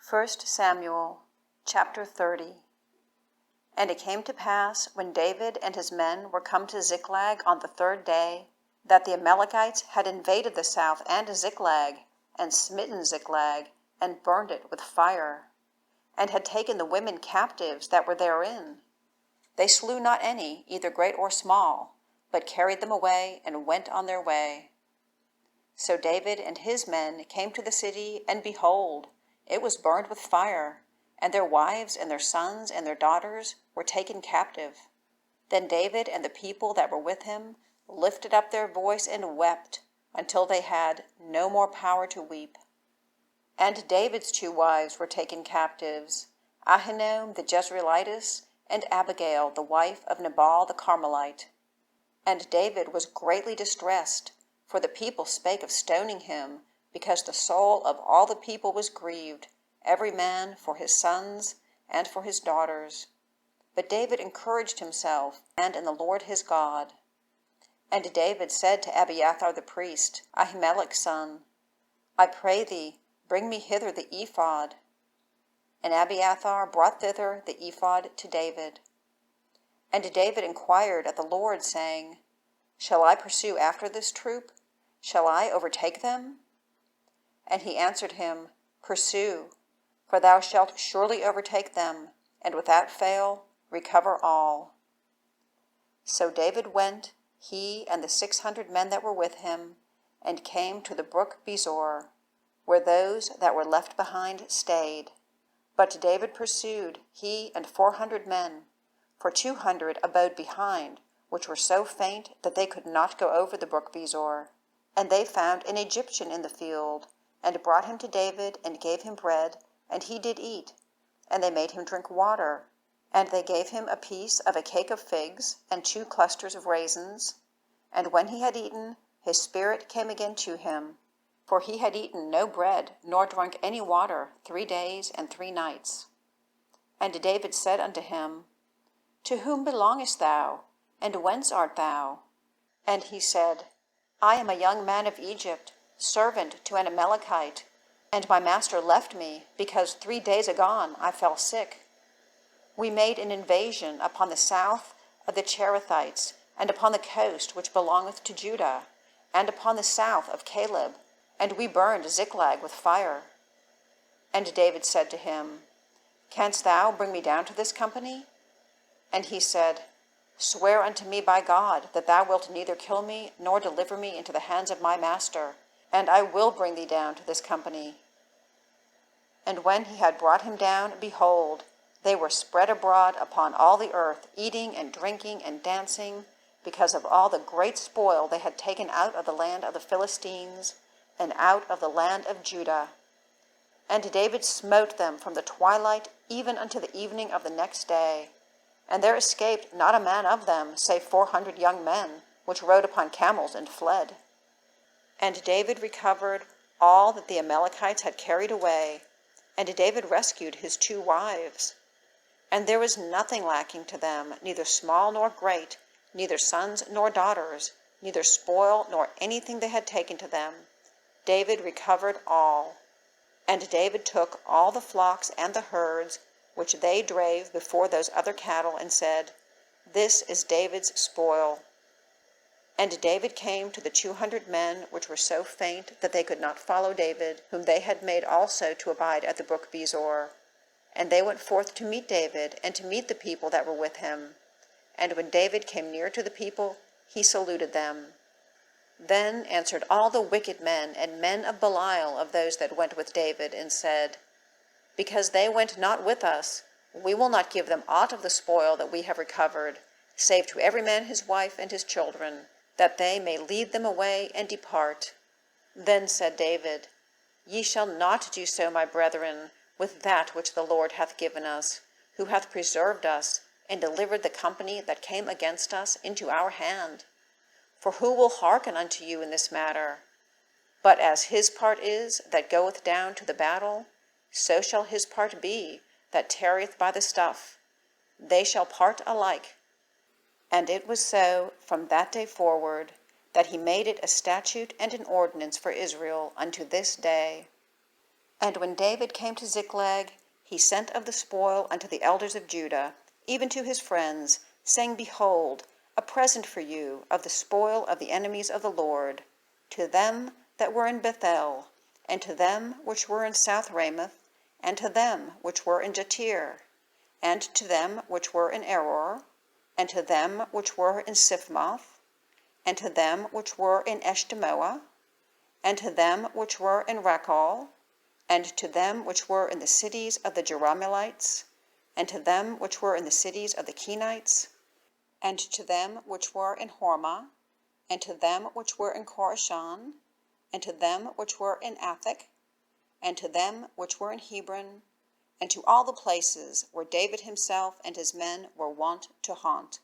1 Samuel chapter 30. And it came to pass, when David and his men were come to Ziklag on the third day, that the Amalekites had invaded the south and Ziklag, and smitten Ziklag, and burned it with fire, and had taken the women captives that were therein. They slew not any, either great or small, but carried them away, and went on their way. So David and his men came to the city, and behold, it was burned with fire, and their wives and their sons and their daughters were taken captive. Then David and the people that were with him lifted up their voice and wept until they had no more power to weep. And David's two wives were taken captives, Ahinoam the Jezreelitess and Abigail the wife of Nabal the Carmelite. And David was greatly distressed, for the people spake of stoning him, because the soul of all the people was grieved, every man for his sons and for his daughters. But David encouraged himself, and in the Lord his God. And David said to Abiathar the priest, Ahimelech's son, I pray thee, bring me hither the ephod. And Abiathar brought thither the ephod to David. And David inquired at the Lord, saying, Shall I pursue after this troop? Shall I overtake them? And he answered him, Pursue, for thou shalt surely overtake them, and without fail recover all. So David went, he and the 600 men that were with him, and came to the brook Besor, where those that were left behind stayed. But David pursued, he and 400 men, for 200 abode behind, which were so faint that they could not go over the brook Besor. And they found an Egyptian in the field, and brought him to David, and gave him bread, and he did eat. And they made him drink water, and they gave him a piece of a cake of figs, and 2 clusters of raisins. And when he had eaten, his spirit came again to him, for he had eaten no bread, nor drunk any water 3 days and 3 nights. And David said unto him, To whom belongest thou, and whence art thou? And he said, I am a young man of Egypt, servant to an Amalekite, and my master left me, because 3 days agone I fell sick. We made an invasion upon the south of the Cherethites, and upon the coast which belongeth to Judah, and upon the south of Caleb, and we burned Ziklag with fire. And David said to him, Canst thou bring me down to this company? And he said, Swear unto me by God that thou wilt neither kill me nor deliver me into the hands of my master, and I will bring thee down to this company. And when he had brought him down, behold, they were spread abroad upon all the earth, eating and drinking and dancing, because of all the great spoil they had taken out of the land of the Philistines, and out of the land of Judah. And David smote them from the twilight even unto the evening of the next day. And there escaped not a man of them, save 400 young men, which rode upon camels and fled. And David recovered all that the Amalekites had carried away, and David rescued his 2 wives. And there was nothing lacking to them, neither small nor great, neither sons nor daughters, neither spoil nor anything they had taken to them. David recovered all. And David took all the flocks and the herds, which they drave before those other cattle, and said, This is David's spoil. And David came to the 200 men which were so faint that they could not follow David, whom they had made also to abide at the brook Besor. And they went forth to meet David, and to meet the people that were with him. And when David came near to the people, he saluted them. Then answered all the wicked men and men of Belial of those that went with David, and said, Because they went not with us, we will not give them aught of the spoil that we have recovered, save to every man his wife and his children, that they may lead them away and depart. Then said David, Ye shall not do so, my brethren, with that which the Lord hath given us, who hath preserved us, and delivered the company that came against us into our hand. For who will hearken unto you in this matter? But as his part is that goeth down to the battle, so shall his part be that tarrieth by the stuff. They shall part alike. And it was so from that day forward, that he made it a statute and an ordinance for Israel unto this day. And when David came to Ziklag, he sent of the spoil unto the elders of Judah, even to his friends, saying, Behold, a present for you of the spoil of the enemies of the Lord, to them that were in Bethel, and to them which were in South Ramoth, and to them which were in Jatir, and to them which were in Eror, and to them which were in Siphmoth, and to them which were in Eshtemoa, and to them which were in Rachal, and to them which were in the cities of the Jerahmeelites, and to them which were in the cities of the Kenites, and to them which were in Hormah, and to them which were in Korashan, and to them which were in Athach, and to them which were in Hebron, and to all the places where David himself and his men were wont to haunt.